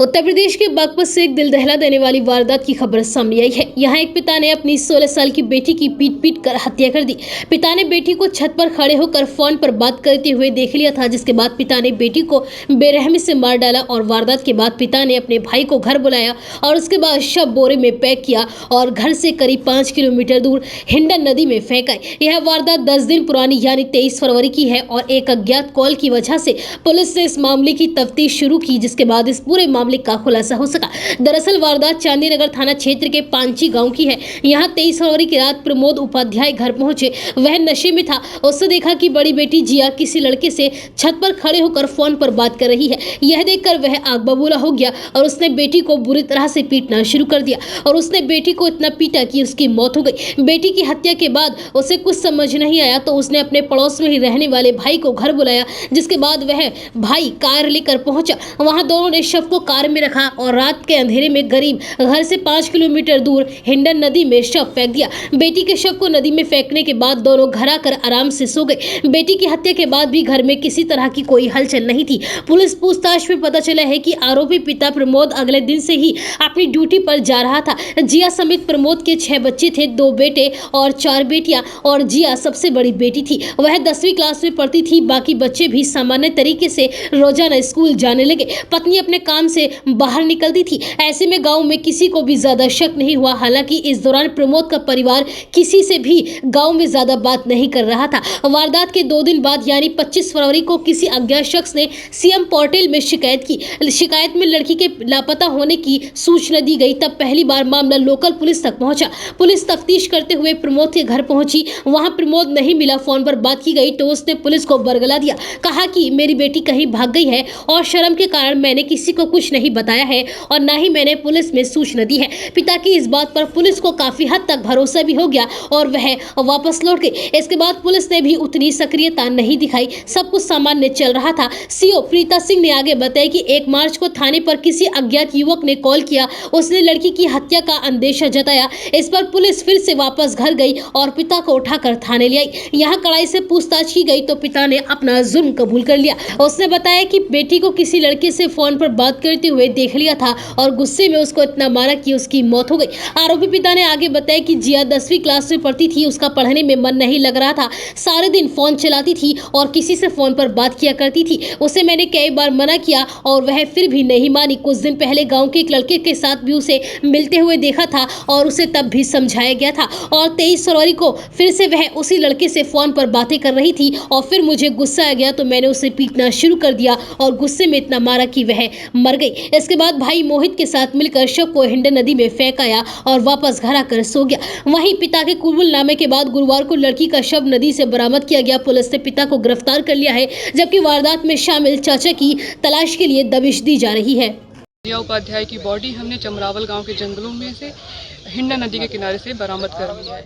उत्तर प्रदेश के बागपत से एक दिल दहला देने वाली वारदात की खबर सामने आई है। यहाँ एक पिता ने अपनी 16 साल की बेटी की पीट कर हत्या कर दी। पिता ने बेटी को छत पर खड़े होकर फोन पर बात करते हुए देख लिया था, जिसके बाद पिता ने बेटी को बेरहमी से मार डाला और वारदात के बाद पिता ने अपने भाई को घर बुलाया और उसके बाद शव बोरे में पैक किया और घर से करीब 5 किलोमीटर दूर हिंडन नदी में फेंक आए। यह वारदात 10 दिन पुरानी यानी 23 फरवरी की है और एक अज्ञात कॉल की वजह से पुलिस ने इस मामले की तफ्तीश शुरू की, जिसके बाद इस पूरे मामले का खुलासा हो सका। दरअसल वारदात चांदी नगर थाना क्षेत्र के पांची गांव की है। यहां 23 फरवरी की रात प्रमोद उपाध्याय घर पहुंचे। वह नशे में था। उसने देखा कि बड़ी बेटी जिया किसी लड़के से छत पर खड़े होकर फोन पर बात कर रही है। यह देखकर वह आग बबूला हो गया और उसने बेटी को बुरी तरह से पीटना शुरू कर दिया और उसने बेटी को इतना पीटा कि उसकी मौत हो गई। बेटी की हत्या के बाद उसे कुछ समझ नहीं आया तो उसने अपने पड़ोस में ही रहने वाले भाई को घर बुलाया, जिसके बाद वह भाई कार लेकर पहुंचा। वहां दोनों ने शव को कार में रखा और रात के अंधेरे में गरीब घर से 5 किलोमीटर दूर हिंडन नदी में शव फेंक दिया। बेटी के शव को नदी में फेंकने के बाद दोनों घर आकर आराम से सो गए। बेटी की हत्या के बाद भी घर में किसी तरह की कोई हलचल नहीं थी। पुलिस पूछताछ में पता चला है कि आरोपी पिता प्रमोद अगले दिन से ही अपनी ड्यूटी पर जा रहा था। जिया समेत प्रमोद के 6 बच्चे थे, 2 बेटे और 4 बेटियां और जिया सबसे बड़ी बेटी थी। वह 10वीं क्लास में पढ़ती थी। बाकी बच्चे भी सामान्य तरीके से रोजाना स्कूल जाने लगे। पत्नी अपने काम से बाहर निकलती थी। ऐसे में गांव में किसी को भी ज्यादा शक नहीं हुआ। हालांकि इस दौरान प्रमोद का परिवार किसी से भी गांव में ज्यादा बात नहीं कर रहा था। वारदात के 2 दिन बाद यानी 25 फरवरी को किसी अज्ञात शख्स ने सीएम पोर्टल में शिकायत की। शिकायत में लड़की के लापता होने की सूचना दी गई। तब पहली बार मामला लोकल पुलिस तक पहुंचा। पुलिस तफ्तीश करते हुए प्रमोद के घर पहुंची। वहां प्रमोद नहीं मिला। फोन पर बात की गई तो उसने पुलिस को बरगला दिया। कहा कि मेरी बेटी कहीं भाग गई है और शर्म के कारण मैंने किसी को कुछ नहीं बताया है और ना ही मैंने पुलिस में सूचना दी है। पिता की इस बात पर पुलिस को काफी हद तक भरोसा भी हो गया और वह वापस लौट गए। इसके बाद पुलिस ने भी उतनी सक्रियता नहीं दिखाई। सब कुछ सामान्य चल रहा था। सीओ प्रीता सिंह ने आगे बताया कि 1 मार्च को थाने पर किसी अज्ञात युवक ने कॉल किया। उसने लड़की की हत्या का अंदेशा जताया। इस पर पुलिस फिर से वापस घर गई और पिता को उठाकर थाने ले आई। यहाँ कड़ाई से पूछताछ की गई तो पिता ने अपना जुर्म कबूल कर लिया। उसने बताया कि बेटी को किसी लड़के से फोन पर बात करते हुए देख लिया था और गुस्से में उसको इतना मारा कि उसकी मौत हो गई। आरोपी पिता ने आगे बताया कि जिया 10वीं क्लास में पढ़ती थी। उसका पढ़ने में मन नहीं लग रहा था। सारे दिन फोन चलाती थी और किसी से फोन पर बात किया करती थी। उसे मैंने कई बार मना किया और वह फिर भी नहीं मानी। कुछ दिन पहले गांव के एक लड़के के साथ भी उसे मिलते हुए देखा था और उसे तब भी समझाया गया था और 23 फरवरी को फिर से वह उसी लड़के से फोन पर बातें कर रही थी और फिर मुझे गुस्सा आ गया तो मैंने उसे पीटना शुरू कर दिया और गुस्से में इतना मारा कि वह मर गई। इसके बाद भाई मोहित के साथ मिलकर शव को हिंडन नदी में फेंक आया और वापस घर आकर सो गया। वहीं पिता के कबूलनामे के बाद गुरुवार को लड़की का शव नदी से बरामद किया गया। पुलिस ने पिता को गिरफ्तार कर लिया है, जबकि वारदात में शामिल चाचा की तलाश के लिए दबिश दी जा रही है। जिया उपाध्याय की बॉडी हमने चमरावल गांव के जंगलों में से हिंडन नदी के किनारे से बरामद कर ली है।